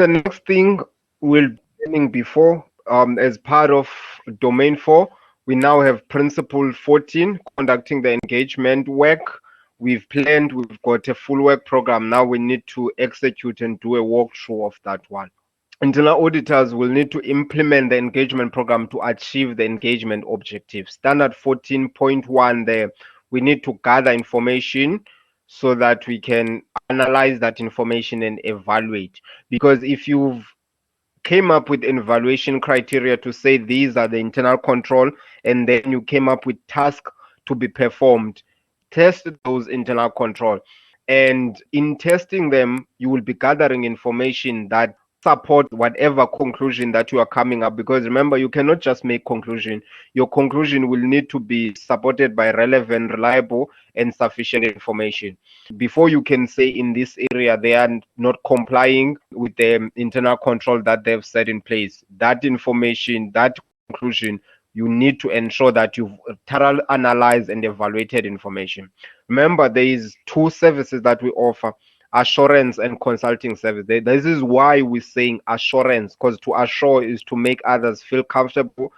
The next thing we'll be planning before, as part of Domain 4, we now have Principle 14, conducting the engagement work. We've planned, we've got a full work program. Now we need to execute and do a walkthrough of that one. Internal auditors will need to implement the engagement program to achieve the engagement objectives. Standard 14.1 there, we need to gather information so that we can analyze that information and evaluate. Because if you've came up with an evaluation criteria to say these are the internal control, and then you came up with tasks to be performed, test those internal control. And in testing them, you will be gathering information that support whatever conclusion that you are coming up, because remember, you cannot just make conclusion. Your conclusion will need to be supported by relevant, reliable, and sufficient information before you can say in this area they are not complying with the internal control that they've set in place. That information, that conclusion, you need to ensure that you've thoroughly analyzed and evaluated information. Remember, there is two services that we offer: assurance and consulting service. This is why we're saying assurance, because to assure is to make others feel comfortable,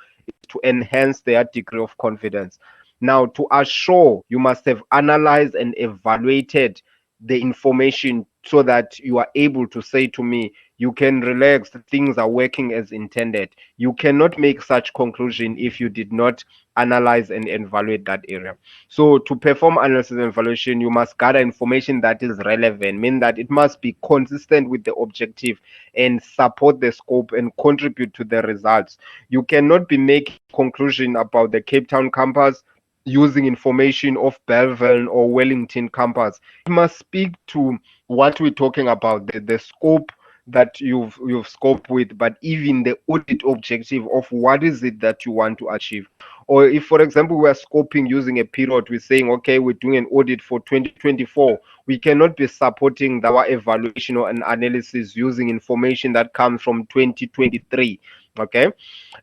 to enhance their degree of confidence. Now, to assure, you must have analyzed and evaluated the information so that you are able to say to me, you can relax, things are working as intended. You cannot make such conclusion if you did not analyze and evaluate that area. So to perform analysis and evaluation, you must gather information that is relevant, meaning that it must be consistent with the objective and support the scope and contribute to the results. You cannot be making conclusion about the Cape Town campus using information of Bellville or Wellington campus. It must speak to what we're talking about, the scope that you've scoped with, but even the audit objective of what is it that you want to achieve. Or if, for example, we are scoping using a period, we're saying, okay, we're doing an audit for 2024, we cannot be supporting our evaluation or an analysis using information that comes from 2023. Okay,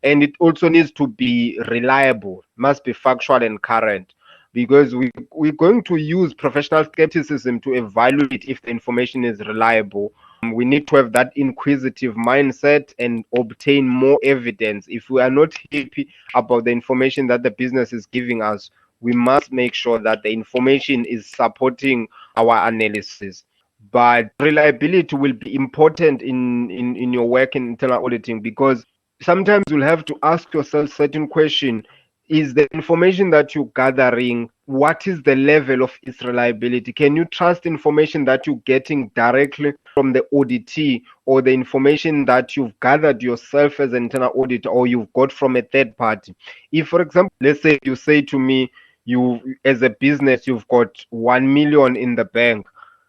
and it also needs to be reliable, must be factual and current, because we're going to use professional skepticism to evaluate if the information is reliable. We need to have that inquisitive mindset and obtain more evidence. If we are not happy about the information that the business is giving us, we must make sure that the information is supporting our analysis. But reliability will be important in your work in internal auditing, because sometimes you'll have to ask yourself certain question: is the information that you're gathering, what is the level of its reliability? Can you trust information that you're getting directly from the auditee, or the information that you've gathered yourself as an internal auditor, or you've got from a third party? If, for example, let's say you say to me, you as a business, you've got 1 million in the bank,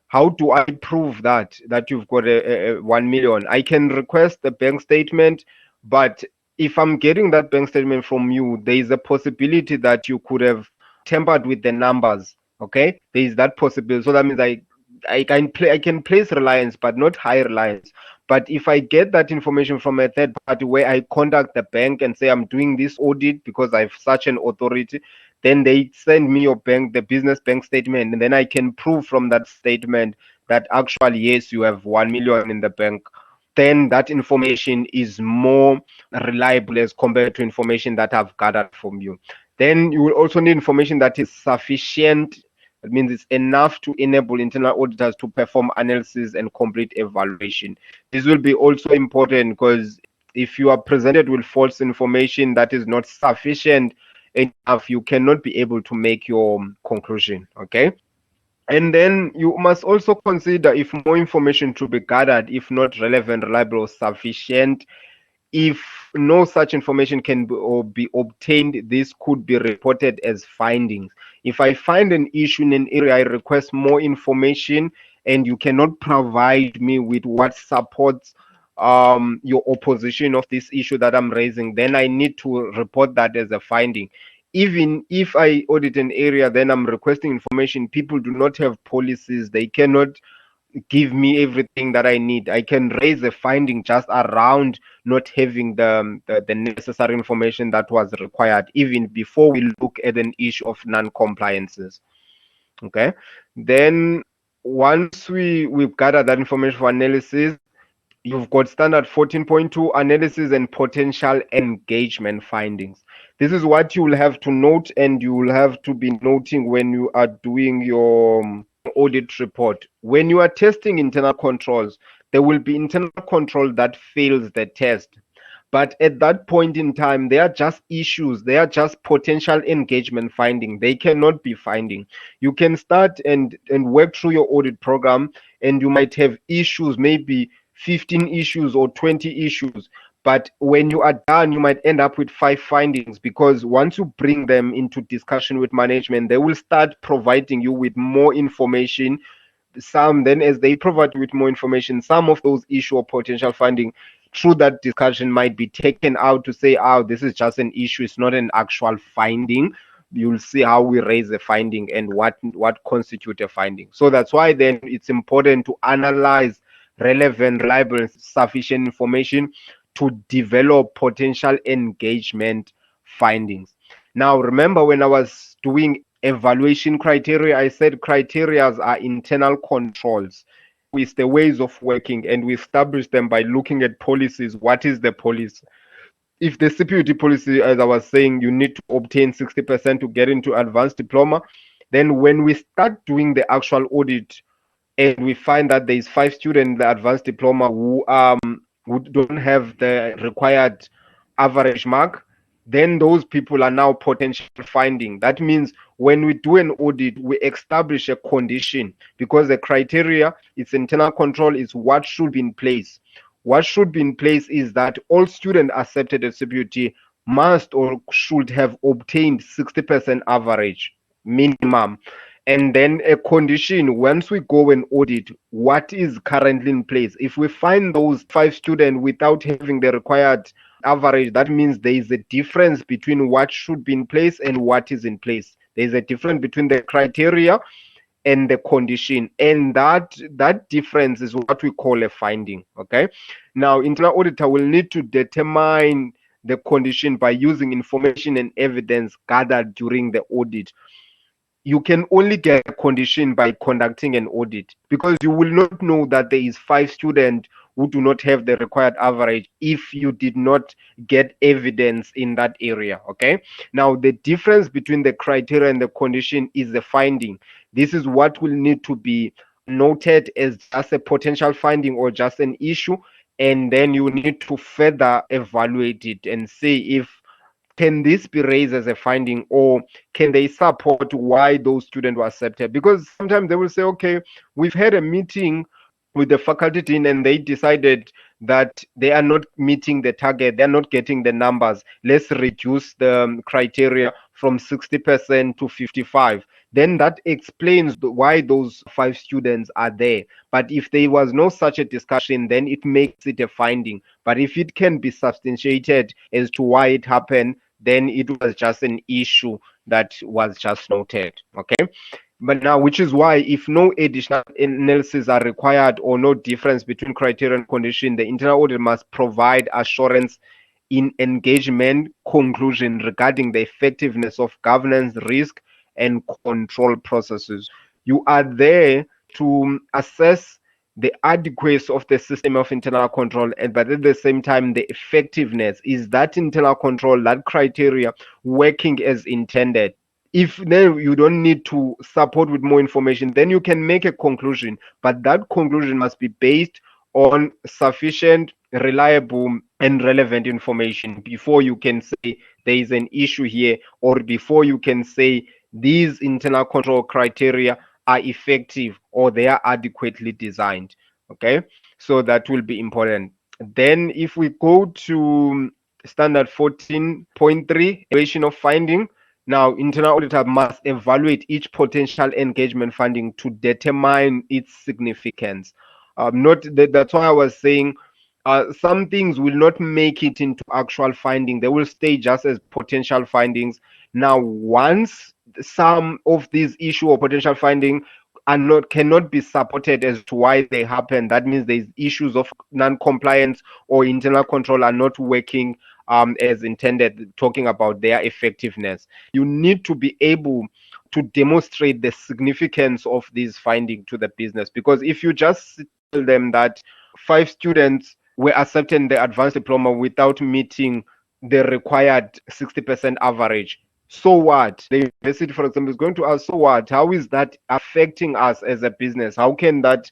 how do I prove that you've got a 1 million? I can request the bank statement, but if I'm getting that bank statement from you, there is a possibility that you could have tampered with the numbers. Okay, there is that possibility. So that means I can place reliance, but not high reliance. But if I get that information from a third party, where I contact the bank and say I'm doing this audit because I have such an authority, then they send me your bank, the business bank statement, and then I can prove from that statement that actually yes, you have 1 million in the bank. Then that information is more reliable as compared to information that I've gathered from you. Then you will also need information that is sufficient. That means it's enough to enable internal auditors to perform analysis and complete evaluation. This will be also important, because if you are presented with false information that is not sufficient enough, you cannot be able to make your conclusion. Okay. And then you must also consider if more information to be gathered, if not relevant, reliable, or sufficient. If no such information can be, or be obtained, this could be reported as findings. If I find an issue in an area, I request more information, and you cannot provide me with what supports your opposition of this issue that I'm raising, then I need to report that as a finding. Even if I audit an area, then I'm requesting information. People do not have policies, they cannot give me everything that I need. I can raise a finding just around not having the necessary information that was required, even before we look at an issue of non-compliances. Okay. Then once we've gathered that information for analysis, You've got standard 14.2 analysis and potential engagement findings. This is what you will have to note, and you will have to be noting when you are doing your audit report. When you are testing internal controls, there will be internal control that fails the test. But at that point in time, they are just issues. They are just potential engagement finding. They cannot be finding. You can start and work through your audit program, and you might have issues, maybe 15 issues or 20 issues. But when you are done, you might end up with 5 findings, because once you bring them into discussion with management, they will start providing you with more information. Some then, as they provide you with more information, some of those issue or potential finding through that discussion might be taken out to say, oh, this is just an issue, it's not an actual finding. You'll see how we raise a finding and what constitute a finding. So that's why then it's important to analyze relevant, reliable, and sufficient information to develop potential engagement findings. Now, remember when I was doing evaluation criteria, I said criteria are internal controls. It's the ways of working, and we establish them by looking at policies. What is the policy? If the CPUT policy, as I was saying, you need to obtain 60% to get into advanced diploma, then when we start doing the actual audit, and we find that there is 5 students in the advanced diploma who don't have the required average mark, then those people are now potential finding. That means when we do an audit, we establish a condition, because the criteria, its internal control, is what should be in place. What should be in place is that all students accepted at CPUT must or should have obtained 60% average minimum. And then a condition, once we go and audit what is currently in place, if we find those 5 students without having the required average, that means there is a difference between what should be in place and what is in place. There is a difference between the criteria and the condition, and that difference is what we call a finding. Okay, now internal auditor will need to determine the condition by using information and evidence gathered during the audit. You can only get a condition by conducting an audit, because you will not know that there is 5 students who do not have the required average if you did not get evidence in that area. Okay, now the difference between the criteria and the condition is the finding. This is what will need to be noted as just a potential finding or just an issue, and then you need to further evaluate it and see if can this be raised as a finding, or can they support why those students were accepted? Because sometimes they will say, okay, we've had a meeting with the faculty dean and they decided that they are not meeting the target, they're not getting the numbers, let's reduce the criteria from 60% to 55. Then that explains why those 5 students are there. But if there was no such a discussion, then it makes it a finding. But if it can be substantiated as to why it happened, then it was just an issue that was just noted. Okay, but now, which is why if no additional analysis are required or no difference between criteria and condition, the internal audit must provide assurance in engagement conclusion regarding the effectiveness of governance, risk, and control processes. You are there to assess the adequacy of the system of internal control, and but at the same time the effectiveness, is that internal control, that criteria, working as intended. If then you don't need to support with more information, then you can make a conclusion, but that conclusion must be based on sufficient, reliable, and relevant information before you can say there is an issue here, or before you can say these internal control criteria are effective or they are adequately designed. Okay, so that will be important. Then if we go to standard 14.3, evaluation of finding. Now, internal auditor must evaluate each potential engagement finding to determine its significance. Not that, that's why I was saying some things will not make it into actual finding. They will stay just as potential findings. Now, once some of these issue or potential finding are not cannot be supported as to why they happen, that means there's issues of non-compliance or internal control are not working as intended, talking about their effectiveness. You need to be able to demonstrate the significance of these findings to the business, because if you just tell them that 5 students were accepted in the advanced diploma without meeting the required 60% average. So what? The university, for example, is going to ask, so what? How is that affecting us as a business? How can that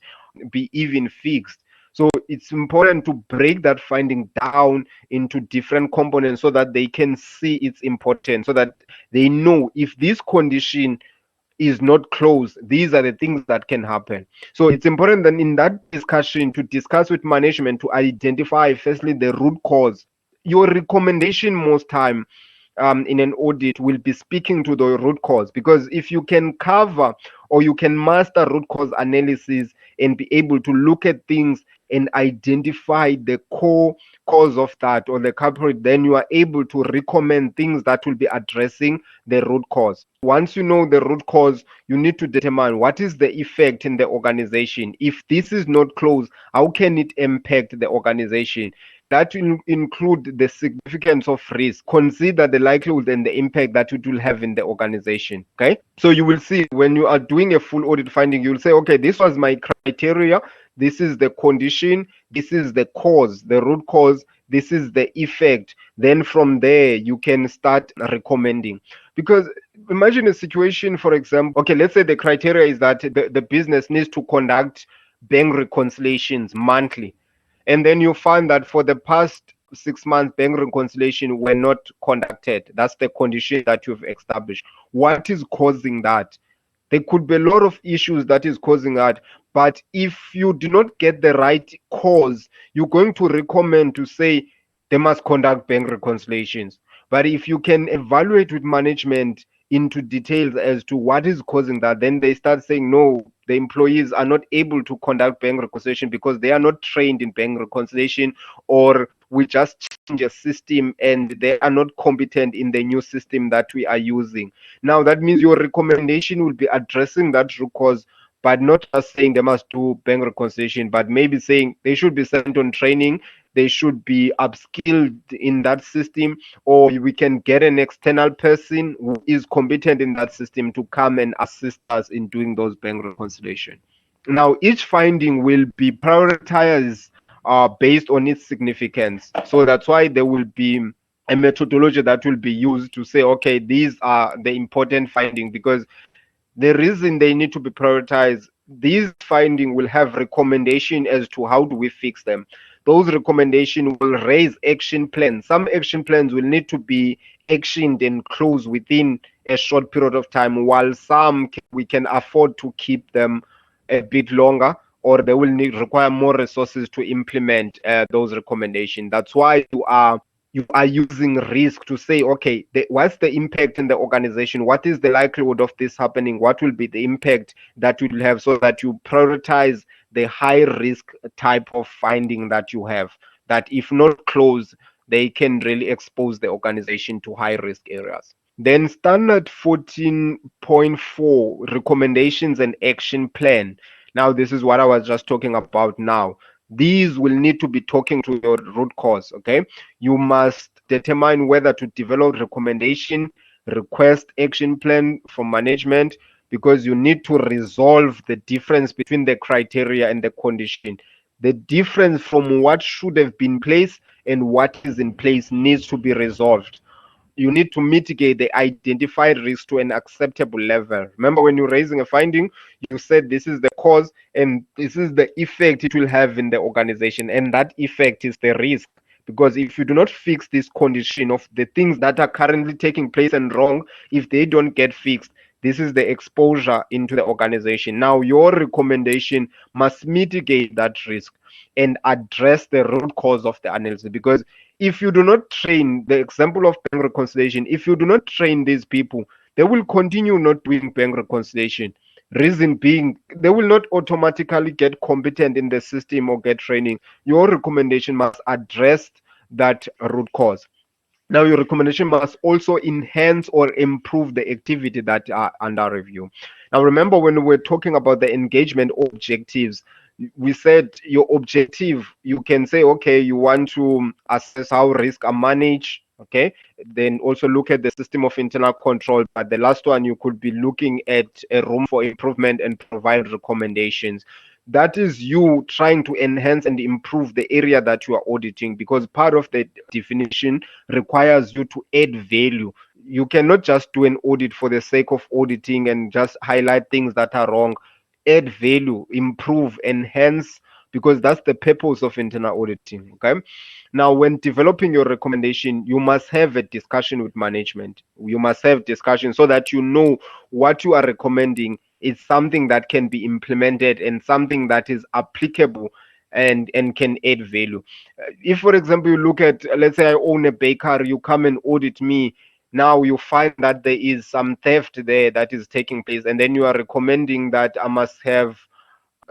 be even fixed? So it's important to break that finding down into different components so that they can see its importance, so that they know if this condition is not closed, these are the things that can happen. So it's important then in that discussion to discuss with management to identify firstly the root cause. Your recommendation most time in an audit will be speaking to the root cause, because if you can cover or you can master root cause analysis and be able to look at things and identify the core cause of that or the culprit, then you are able to recommend things that will be addressing the root cause. Once you know the root cause, you need to determine what is the effect in the organization. If this is not closed, how can it impact the organization? That will include the significance of risk. Consider the likelihood and the impact that it will have in the organization. Okay. So you will see when you are doing a full audit finding, you will say, okay, this was my criteria. This is the condition. This is the cause, the root cause. This is the effect. Then from there, you can start recommending. Because imagine a situation, for example, okay, let's say the criteria is that the business needs to conduct bank reconciliations monthly, and then you find that for the past 6 months bank reconciliation were not conducted. That's the condition that you've established. What is causing that? There could be a lot of issues that is causing that, but if you do not get the right cause, you're going to recommend to say they must conduct bank reconciliations. But if you can evaluate with management into details as to what is causing that, then they start saying no, the employees are not able to conduct bank reconciliation because they are not trained in bank reconciliation, or we just change a system and they are not competent in the new system that we are using. Now that means your recommendation will be addressing that root cause, but not just saying they must do bank reconciliation, but maybe saying they should be sent on training, they should be upskilled in that system, or we can get an external person who is competent in that system to come and assist us in doing those bank reconciliation. Now, each finding will be prioritized based on its significance. So that's why there will be a methodology that will be used to say, okay, these are the important findings, because the reason they need to be prioritized, these findings will have recommendation as to how do we fix them. Those recommendations will raise action plans. Some action plans will need to be actioned and closed within a short period of time, while some we can afford to keep them a bit longer, or they will need require more resources to implement those recommendations. That's why you are using risk to say, okay, what's the impact in the organization? What is the likelihood of this happening? What will be the impact that it will have, so that you prioritize the high risk type of finding that you have, that if not closed, they can really expose the organization to high risk areas. Then standard 14.4, recommendations and action plan. Now, this is what I was just talking about now. These will need to be talking to your root cause, okay? You must determine whether to develop recommendation, request action plan from management, because you need to resolve the difference between the criteria and the condition. The difference from what should have been placed and what is in place needs to be resolved. You need to mitigate the identified risk to an acceptable level. Remember, when you're raising a finding, you said this is the cause and this is the effect it will have in the organization, and that effect is the risk. Because if you do not fix this condition of the things that are currently taking place and wrong, if they don't get fixed, this is the exposure into the organization. Now, your recommendation must mitigate that risk and address the root cause of the analysis. Because if you do not train, the example of bank reconciliation, if you do not train these people, they will continue not doing bank reconciliation. Reason being, they will not automatically get competent in the system or get training. Your recommendation must address that root cause. Now, your recommendation must also enhance or improve the activity that are under review. Now, remember when we're talking about the engagement objectives, we said your objective, you can say, okay, you want to assess how risks are managed, okay? Then also look at the system of internal control. But the last one, you could be looking at a room for improvement and provide recommendations. That is you trying to enhance and improve the area that you are auditing, because part of the definition requires you to add value. You cannot just do an audit for the sake of auditing and just highlight things that are wrong. Add value, improve, enhance, because that's the purpose of internal auditing. Okay. Now, when developing your recommendation, you must have a discussion with management. You must have discussion so that you know what you are recommending is something that can be implemented and something that is applicable and can add value. If, for example, you look at, let's say I own a bakery, you come and audit me. Now you find that there is some theft there that is taking place, and then you are recommending that I must have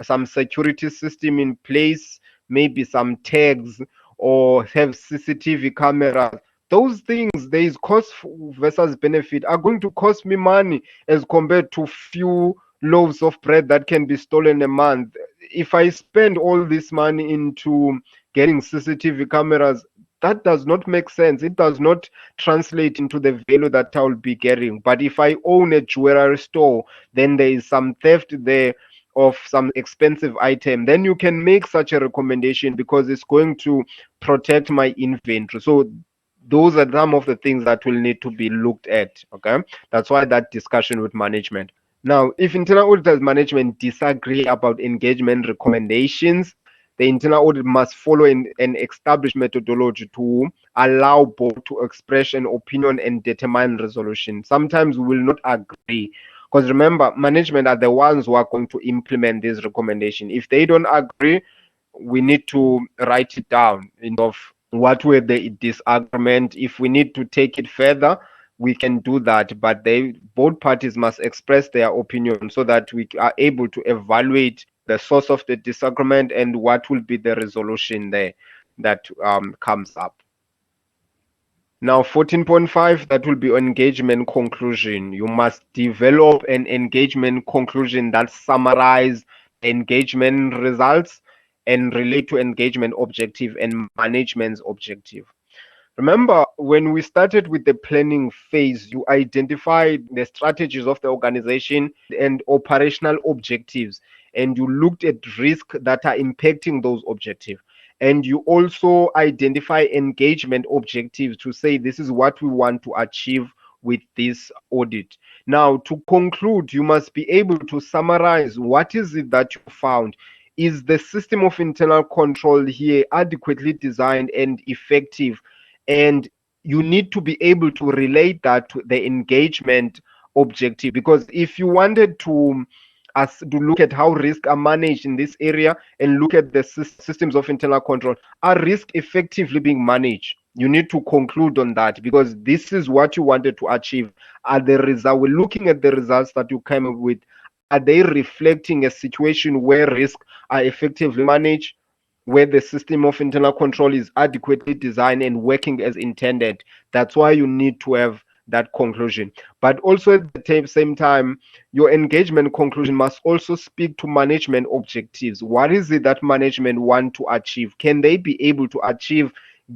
some security system in place, maybe some tags, or have CCTV cameras. Those things, there is cost versus benefit, are going to cost me money as compared to few loaves of bread that can be stolen a month. If I spend all this money into getting CCTV cameras, that does not make sense. It does not translate into the value that I will be getting. But if I own a jewelry store, then there is some theft there of some expensive item, then you can make such a recommendation because it's going to protect my inventory. So those are some of the things that will need to be looked at. Okay, that's why that discussion with management. Now, if internal auditors management disagree about engagement recommendations, the internal audit must follow an established methodology to allow both to express an opinion and determine resolution. Sometimes we will not agree, because remember, management are the ones who are going to implement this recommendation. If they don't agree, we need to write it down in of what were the disagreement. If we need to take it further, we can do that. But they both parties must express their opinion so that we are able to evaluate the source of the disagreement and what will be the resolution there that comes up. Now, 14.5, that will be engagement conclusion. You must develop an engagement conclusion that summarize engagement results and relate to engagement objective and management's objective. Remember, when we started with the planning phase, you identified the strategies of the organization and operational objectives, and you looked at risks that are impacting those objectives. And you also identify engagement objectives to say this is what we want to achieve with this audit. Now, to conclude, you must be able to summarize what is it that you found. Is the system of internal control here adequately designed and effective? And you need to be able to relate that to the engagement objective, because if you wanted to as to look at how risks are managed in this area and look at the systems of internal control, are risk effectively being managed? You need to conclude on that, because this is what you wanted to achieve. Are the result, we're looking at the results that you came up with, are they reflecting a situation where risks are effectively managed, where the system of internal control is adequately designed and working as intended? That's why you need to have that conclusion. But also at the same time, your engagement conclusion must also speak to management objectives. What is it that management want to achieve? Can they be able to achieve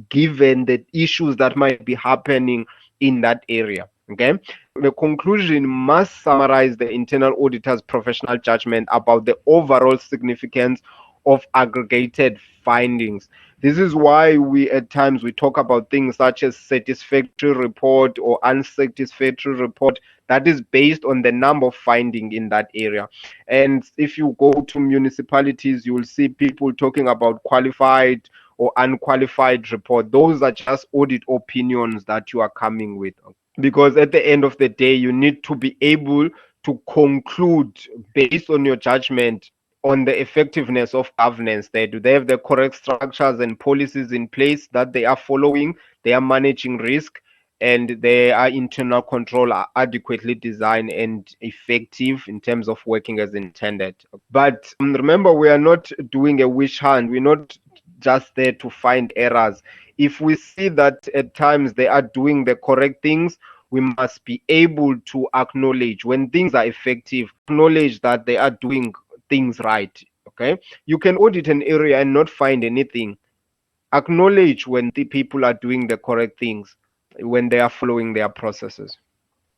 given the issues that might be happening in that area? Okay. The conclusion must summarize the internal auditor's professional judgment about the overall significance of aggregated findings. This is why we at times we talk about things such as satisfactory report or unsatisfactory report, that is based on the number of finding in that area. And if you go to municipalities, you will see people talking about qualified or unqualified report. Those are just audit opinions that you are coming with, because at the end of the day, you need to be able to conclude based on your judgment on the effectiveness of governance there. Do they have the correct structures and policies in place that they are following? They are managing risk, and their internal control are adequately designed and effective in terms of working as intended. But remember, we are not doing a wish hunt. We're not just there to find errors. If we see that at times they are doing the correct things, we must be able to acknowledge when things are effective, acknowledge that they are doing things right. Okay. You can audit an area and not find anything. Acknowledge when the people are doing the correct things, when they are following their processes.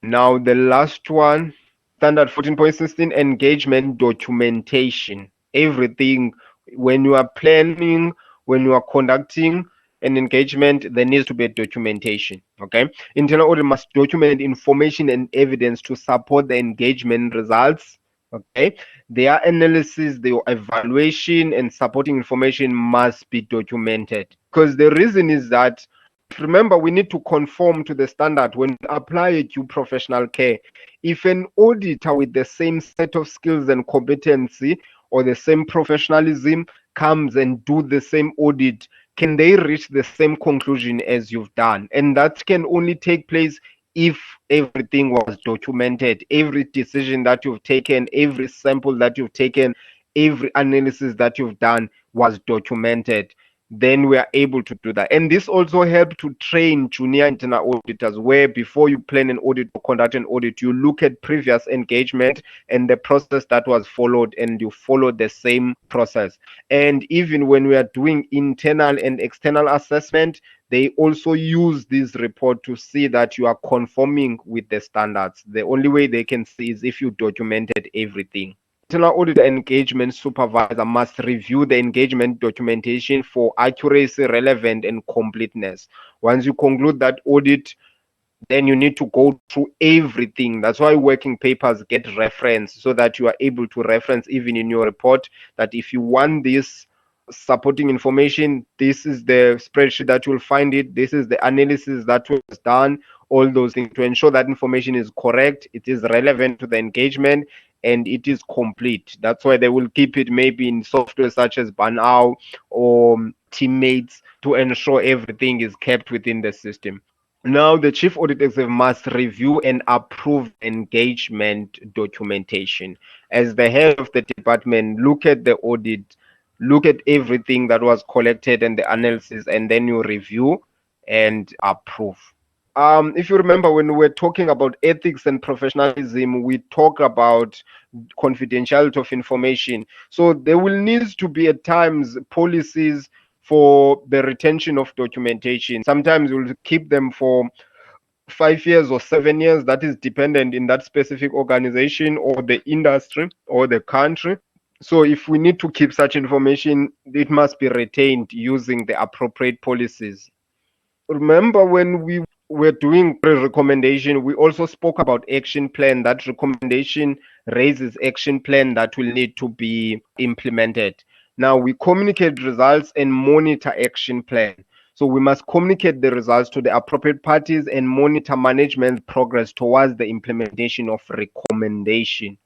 Now, the last one, standard 14.16, engagement documentation. everything. When you are planning, when you are conducting an engagement, there needs to be a documentation. Okay, internal audit must document information and evidence to support the engagement results. Okay, their analysis, their evaluation, and supporting information must be documented, because the reason is that, remember, we need to conform to the standard when we apply a due professional care. If an auditor with the same set of skills and competency or the same professionalism comes and do the same audit, can they reach the same conclusion as you've done? And that can only take place if everything was documented, every decision that you've taken, every sample that you've taken, every analysis that you've done was documented. Then we are able to do that. And this also helps to train junior internal auditors, where before you plan an audit or conduct an audit, you look at previous engagement and the process that was followed, and you follow the same process. And even when we are doing internal and external assessment, they also use this report to see that you are conforming with the standards. The only way they can see is if you documented everything. Internal audit engagement supervisor must review the engagement documentation for accuracy, relevance, and completeness. Once you conclude that audit, then you need to go through everything. That's why working papers get referenced, so that you are able to reference even in your report that if you want this supporting information, this is the spreadsheet that you'll find it, this is the analysis that was done, all those things, to ensure that information is correct, it is relevant to the engagement, and it is complete. That's why they will keep it maybe in software such as Banao or Teammates, to ensure everything is kept within the system. Now, the chief audit executive must review and approve engagement documentation. As the head of the department, look at the audit, look at everything that was collected and the analysis, and then you review and approve. If you remember, when we were talking about ethics and professionalism, we talk about confidentiality of information. So there will need to be at times policies for the retention of documentation. Sometimes we'll keep them for 5 years or 7 years. That is dependent in that specific organization or the industry or the country. So if we need to keep such information, it must be retained using the appropriate policies. Remember, when we were doing recommendation, we also spoke about action plan. That recommendation raises action plan that will need to be implemented. Now we communicate results and monitor action plan. So we must communicate the results to the appropriate parties and monitor management progress towards the implementation of recommendation.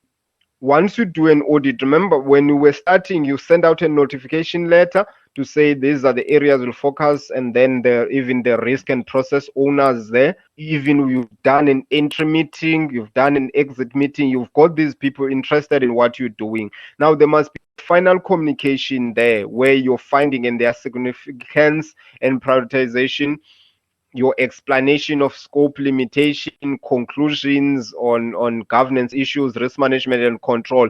Once you do an audit, remember, when you were starting, you send out a notification letter to say these are the areas we'll focus, and then even the risk and process owners there. Even you've done an entry meeting, you've done an exit meeting, you've got these people interested in what you're doing. Now there must be final communication there where you're finding and their significance and prioritization, your explanation of scope, limitation, conclusions on governance issues, risk management, and control.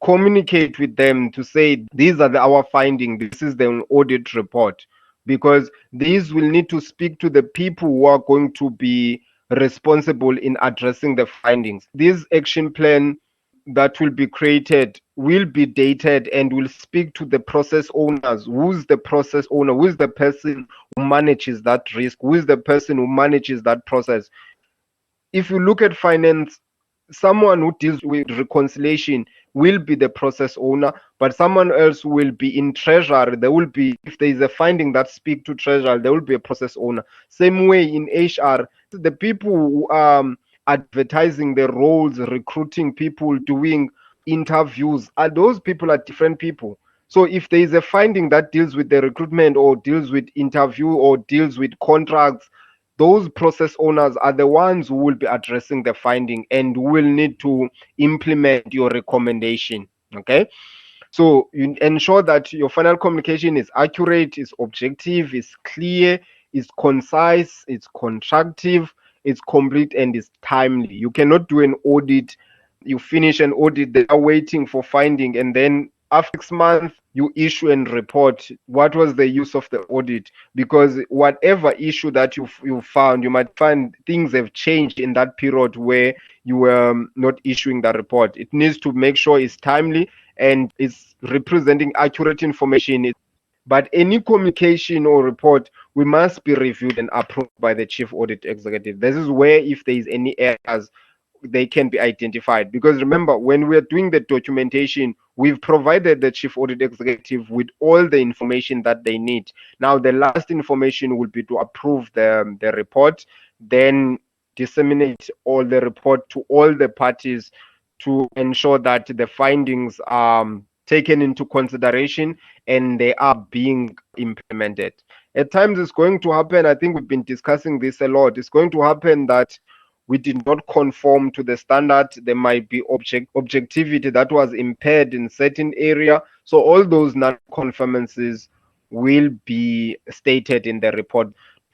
Communicate with them to say these are our findings, this is the audit report, because these will need to speak to the people who are going to be responsible in addressing the findings. This action plan that will be created will be dated and will speak to the process owners. Who's the process owner? Who's the person who manages that risk? Who is the person who manages that process? If you look at finance, someone who deals with reconciliation will be the process owner, but someone else will be in treasury. There will be, if there is a finding that speak to treasury, there will be a process owner. Same way in HR, the people who are advertising the roles, recruiting people, doing interviews, are those people are different people. So if there is a finding that deals with the recruitment or deals with interview or deals with contracts, those process owners are the ones who will be addressing the finding and will need to implement your recommendation. Okay, so you ensure that your final communication is accurate, is objective, is clear, is concise, it's constructive, it's complete, and is timely. You cannot do an audit, you finish an audit, they are waiting for finding, and then after 6 months you issue and report what was the use of the audit, because whatever issue that you found, you might find things have changed in that period where you were not issuing the report. It needs to make sure it's timely and is representing accurate information. But any communication or report, we must be reviewed and approved by the chief audit executive. This is where, if there is any errors, they can be identified. Because remember, when we are doing the documentation, we've provided the chief audit executive with all the information that they need. Now, the last information will be to approve the report, then disseminate all the report to all the parties to ensure that the findings are taken into consideration and they are being implemented. At times, it's going to happen, I think we've been discussing this a lot, it's going to happen that we did not conform to the standard. There might be objectivity that was impaired in certain area. So all those non-conformances will be stated in the report.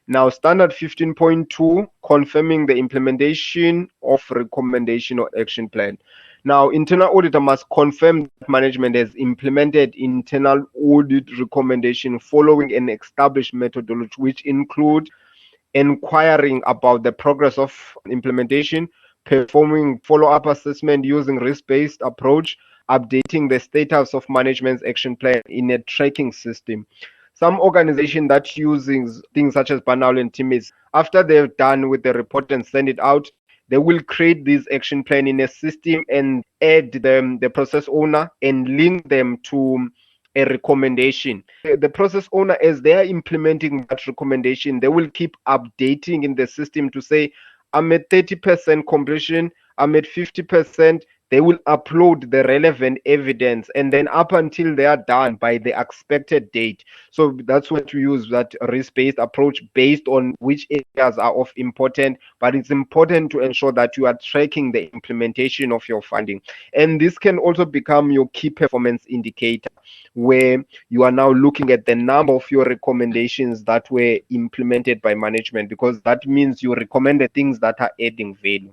Now, standard 15.2, confirming the implementation of recommendation or action plan. Now, internal auditor must confirm that management has implemented internal audit recommendation following an established methodology, which include inquiring about the progress of implementation, performing follow-up assessment using risk-based approach, updating the status of management's action plan in a tracking system. Some organization that using things such as Banal and Timis, after they've done with the report and send it out, they will create this action plan in a system and add the process owner and link them to a recommendation. The process owner, as they are implementing that recommendation, they will keep updating in the system to say, I'm at 30% completion, I'm at 50%. They will upload the relevant evidence, and then up until they are done by the expected date. So that's what we use, that risk-based approach based on which areas are of important. But it's important to ensure that you are tracking the implementation of your funding. And this can also become your key performance indicator, where you are now looking at the number of your recommendations that were implemented by management, because that means you recommended things that are adding value.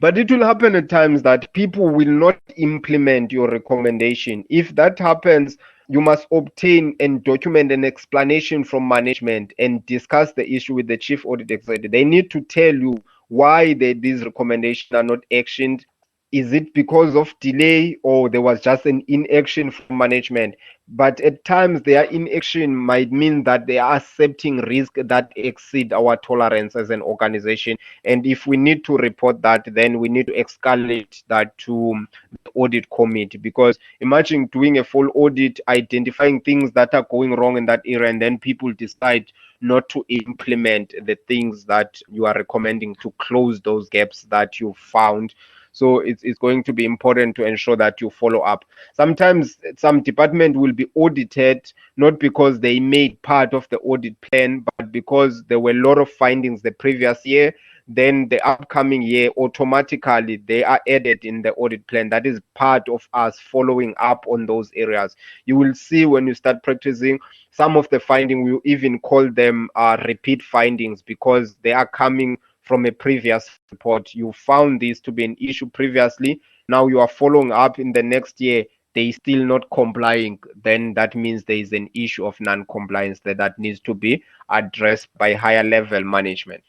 But it will happen at times that people will not implement your recommendation. If that happens, you must obtain and document an explanation from management and discuss the issue with the chief audit executive. They need to tell you why these recommendations are not actioned. Is it because of delay, or there was just an inaction from management? But at times their inaction might mean that they are accepting risk that exceed our tolerance as an organization. And if we need to report that, then we need to escalate that to the audit committee. Because imagine doing a full audit, identifying things that are going wrong in that area, and then people decide not to implement the things that you are recommending to close those gaps that you found. So it's going to be important to ensure that you follow up. Sometimes some department will be audited not because they made part of the audit plan, but because there were a lot of findings the previous year. Then the upcoming year, automatically they are added in the audit plan. That is part of us following up on those areas. You will see when you start practicing, some of the findings, we even call them repeat findings, because they are coming from a previous report. You found this to be an issue previously. Now you are following up in the next year. They still not complying. Then that means there is an issue of non-compliance that needs to be addressed by higher level management.